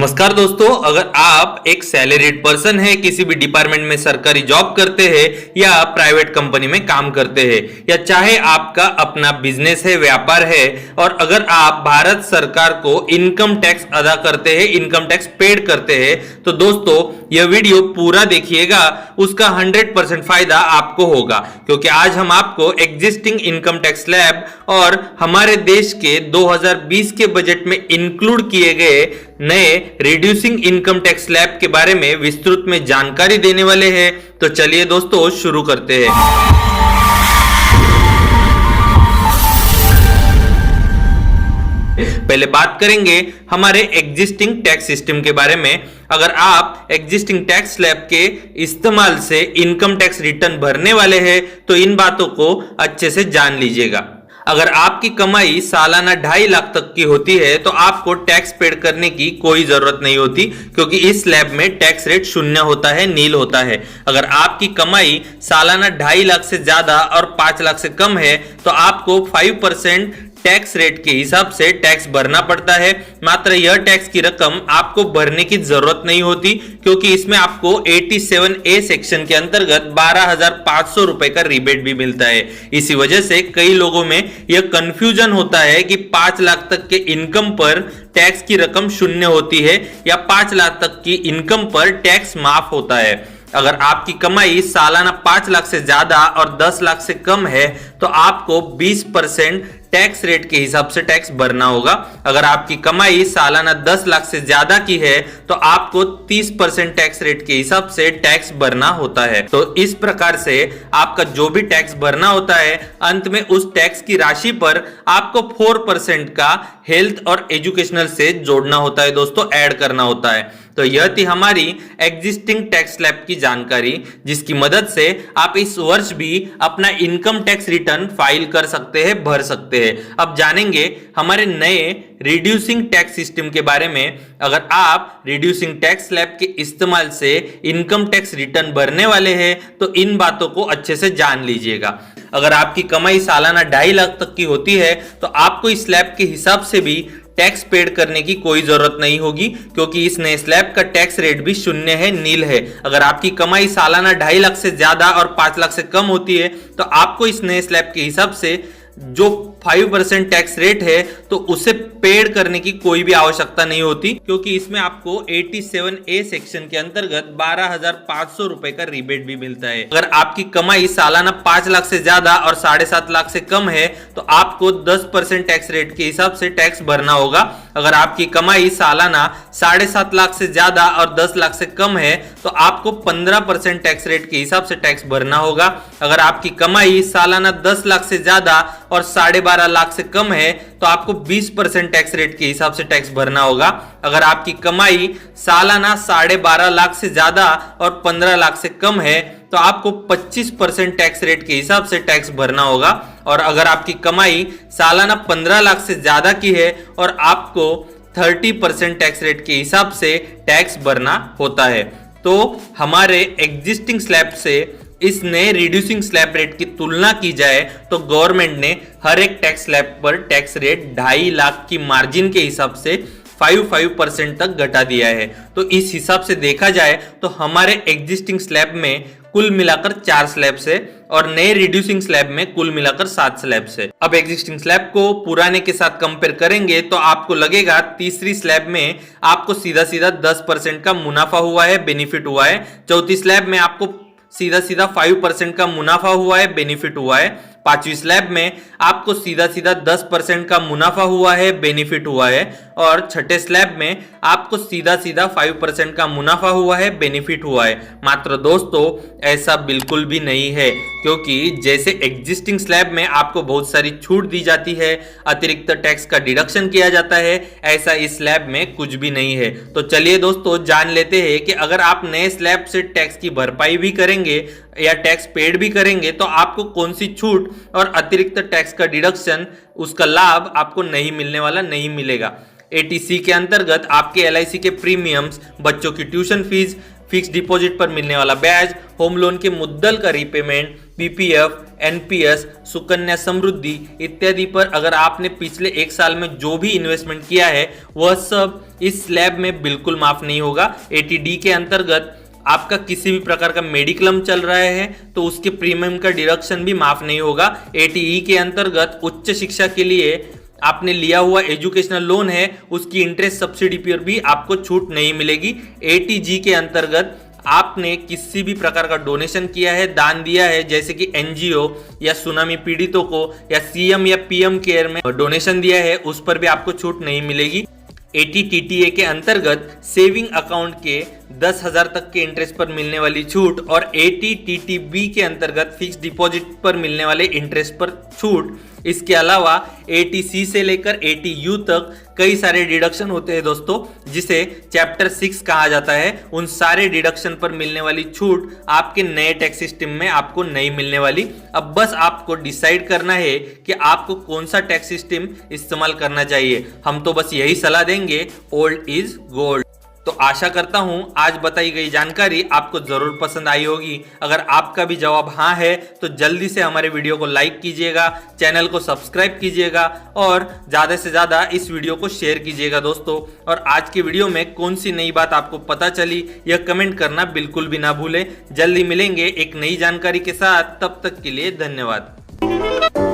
नमस्कार दोस्तों, अगर आप एक सैलरीड पर्सन है, किसी भी डिपार्टमेंट में सरकारी जॉब करते हैं या प्राइवेट कंपनी में काम करते हैं, या चाहे आपका अपना बिजनेस है, व्यापार है, और अगर आप भारत सरकार को इनकम टैक्स अदा करते हैं, इनकम टैक्स पेड करते हैं, तो दोस्तों यह वीडियो पूरा देखिएगा। उसका 100% फायदा आपको होगा, क्योंकि आज हम आपको एग्जिस्टिंग इनकम टैक्स स्लैब और हमारे देश के 2020 के बजट में इंक्लूड किए गए नए रिड्यूसिंग इनकम टैक्स स्लैब के बारे में विस्तृत में जानकारी देने वाले हैं। तो चलिए दोस्तों शुरू करते हैं। पहले बात करेंगे हमारे एग्जिस्टिंग टैक्स सिस्टम के बारे में। अगर आप एग्जिस्टिंग टैक्स स्लैब के इस्तेमाल से इनकम टैक्स रिटर्न भरने वाले हैं तो इन बातों को अच्छे से जान लीजिएगा। अगर आपकी कमाई सालाना 2.5 लाख तक की होती है तो आपको टैक्स पेड करने की कोई जरूरत नहीं होती, क्योंकि इस स्लैब में टैक्स रेट 0 होता है, नील होता है। अगर आपकी कमाई सालाना 2.5 लाख से ज्यादा और 5 लाख से कम है तो आपको 5% टैक्स रेट के हिसाब से टैक्स भरना पड़ता है। मात्र यह टैक्स की रकम आपको भरने की जरूरत नहीं होती, क्योंकि इसमें आपको 87A सेक्शन के अंतर्गत 12,500 रुपए का रिबेट भी मिलता है। इसी वजह से कई लोगों में यह कंफ्यूजन होता है कि 5 लाख तक के इनकम पर टैक्स की रकम 0 होती है या 5 लाख तक की इनकम पर टैक्स माफ होता है। अगर आपकी कमाई सालाना 5 लाख से ज्यादा और 10 लाख से कम है तो आपको 20% टैक्स रेट के हिसाब से टैक्स भरना होगा। अगर आपकी कमाई सालाना 10 लाख से ज्यादा की है तो आपको 30% टैक्स रेट के हिसाब से टैक्स भरना होता है। तो इस प्रकार से आपका जो भी टैक्स भरना होता है, अंत में उस टैक्स की राशि पर आपको 4% का हेल्थ और एजुकेशनल से जोड़ना होता है दोस्तों, ऐड करना होता है। तो यह थी हमारी एग्जिस्टिंग टैक्स स्लैब की जानकारी, जिसकी मदद से आप इस वर्ष भी अपना इनकम टैक्स रिटर्न फाइल कर सकते हैं, भर सकते हैं। अब जानेंगे हमारे नए रिड्यूसिंग टैक्स सिस्टम के बारे में। अगर आप रिड्यूसिंग टैक्स स्लैब के इस्तेमाल से इनकम टैक्स रिटर्न भरने वाले हैं तो इन बातों को अच्छे से जान लीजिएगा। अगर आपकी कमाई सालाना 2.5 लाख तक की होती है तो आपको इस स्लैब के हिसाब से भी टैक्स पेड करने की कोई जरूरत नहीं होगी, क्योंकि इस नए स्लैब का टैक्स रेट भी 0 है, नील है। अगर आपकी कमाई सालाना 2.5 लाख से ज्यादा और 5 लाख से कम होती है तो आपको इस नए स्लैब के हिसाब से जो 5% टैक्स रेट है तो उसे पेड करने की कोई भी आवश्यकता नहीं होती, क्योंकि इसमें आपको 87A सेक्शन के अंतर्गत 12,500 रुपए का रिबेट भी मिलता है। अगर आपकी कमाई सालाना 5 लाख से ज्यादा और 7.5 लाख से कम है तो आपको 10% टैक्स रेट के हिसाब से टैक्स भरना होगा। अगर आपकी कमाई सालाना 7.5 लाख से ज्यादा और 10 लाख से कम है तो आपको 15% टैक्स रेट के हिसाब से टैक्स भरना होगा। अगर आपकी कमाई सालाना 10 लाख से ज्यादा और 12.5 लाख से कम है तो आपको 20% टैक्स रेट के हिसाब से टैक्स भरना होगा। अगर आपकी कमाई सालाना 12.5 लाख से ज्यादा और 15 लाख से कम है तो आपको 25% टैक्स रेट के हिसाब से टैक्स भरना होगा। और अगर आपकी कमाई सालाना 15 लाख से ज्यादा की है और आपको 30% टैक्स रेट के हिसाब से टैक्स भरना होता है। तो हमारे एग्जिस्टिंग स्लैब से इस नए रिड्यूसिंग स्लैब रेट की तुलना की जाए तो गवर्नमेंट ने हर एक टैक्स स्लैब पर टैक्स रेट 2.5 लाख की मार्जिन के हिसाब से 5% तक घटा दिया है। तो इस हिसाब से देखा जाए तो हमारे एग्जिस्टिंग स्लैब में कुल मिलाकर 4 स्लैब्स है और नए रिड्यूसिंग स्लैब में कुल मिलाकर 7 स्लैब्स है। अब एग्जिस्टिंग स्लैब को पुराने के साथ कंपेयर करेंगे तो आपको लगेगा तीसरी स्लैब में आपको सीधा सीधा 10% का मुनाफा हुआ है, बेनिफिट हुआ है। चौथी स्लैब में आपको सीधा सीधा 5% का मुनाफा हुआ है, बेनिफिट हुआ है। 5वीं स्लैब में आपको सीधा सीधा 10% का मुनाफा हुआ है, बेनिफिट हुआ है। और छठे स्लैब में आपको सीधा सीधा 5% का मुनाफा हुआ है, बेनिफिट हुआ है। मात्र दोस्तों ऐसा बिल्कुल भी नहीं है, क्योंकि जैसे एग्जिस्टिंग स्लैब में आपको बहुत सारी छूट दी जाती है, अतिरिक्त टैक्स का डिडक्शन किया जाता है, ऐसा इस स्लैब में कुछ भी नहीं है। तो चलिए दोस्तों जान लेते हैं कि अगर आप नए स्लैब से टैक्स की भरपाई भी करेंगे या टैक्स पेड भी करेंगे तो आपको कौन सी छूट और अतिरिक्त टैक्स का डिडक्शन, उसका लाभ आपको नहीं मिलने वाला, नहीं मिलेगा। ATC के अंतर्गत आपके LIC के प्रीमियम्स, बच्चों की ट्यूशन फीस, फिक्स डिपॉजिट पर मिलने वाला ब्याज, होम लोन के मुद्दल का repayment, PPF, NPS, Sukanya Samriddhi इत्यादि पर अगर आपने पिछले एक साल में जो भी इन्वेस्टमेंट किया है वह सब इस स्लैब में बिल्कुल माफ नहीं होगा। एटीडी के अंतर्गत आपका किसी भी प्रकार का मेडिक्लेम चल रहा है तो उसके प्रीमियम का डिडक्शन भी माफ नहीं होगा। एटीई के अंतर्गत उच्च शिक्षा के लिए आपने लिया हुआ एजुकेशनल लोन है उसकी इंटरेस्ट सब्सिडी पर भी आपको छूट नहीं मिलेगी। एटीजी के अंतर्गत आपने किसी भी प्रकार का डोनेशन किया है, दान दिया है, जैसे कि एनजीओ या सुनामी पीड़ितों को या सीएम या पीएम केयर में डोनेशन दिया है, उस पर भी आपको छूट नहीं मिलेगी। एटीटीटीए के अंतर्गत सेविंग अकाउंट के 10,000 तक के इंटरेस्ट पर मिलने वाली छूट और एटीटीटीबी के अंतर्गत फिक्स डिपॉजिट पर मिलने वाले इंटरेस्ट पर छूट, इसके अलावा एटीसी से लेकर एटीयू तक कई सारे डिडक्शन होते हैं दोस्तों, जिसे चैप्टर 6 कहा जाता है। उन सारे डिडक्शन पर मिलने वाली छूट आपके नए टैक्स सिस्टम में आपको नहीं मिलने वाली। अब बस आपको डिसाइड करना है कि आपको कौन सा टैक्स सिस्टम इस्तेमाल करना चाहिए। हम तो बस यही सलाह देंगे, ओल्ड इज गोल्ड। तो आशा करता हूं आज बताई गई जानकारी आपको जरूर पसंद आई होगी। अगर आपका भी जवाब हाँ है तो जल्दी से हमारे वीडियो को लाइक कीजिएगा, चैनल को सब्सक्राइब कीजिएगा और ज़्यादा से ज़्यादा इस वीडियो को शेयर कीजिएगा दोस्तों। और आज के वीडियो में कौन सी नई बात आपको पता चली यह कमेंट करना बिल्कुल भी ना भूलें। जल्दी मिलेंगे एक नई जानकारी के साथ, तब तक के लिए धन्यवाद।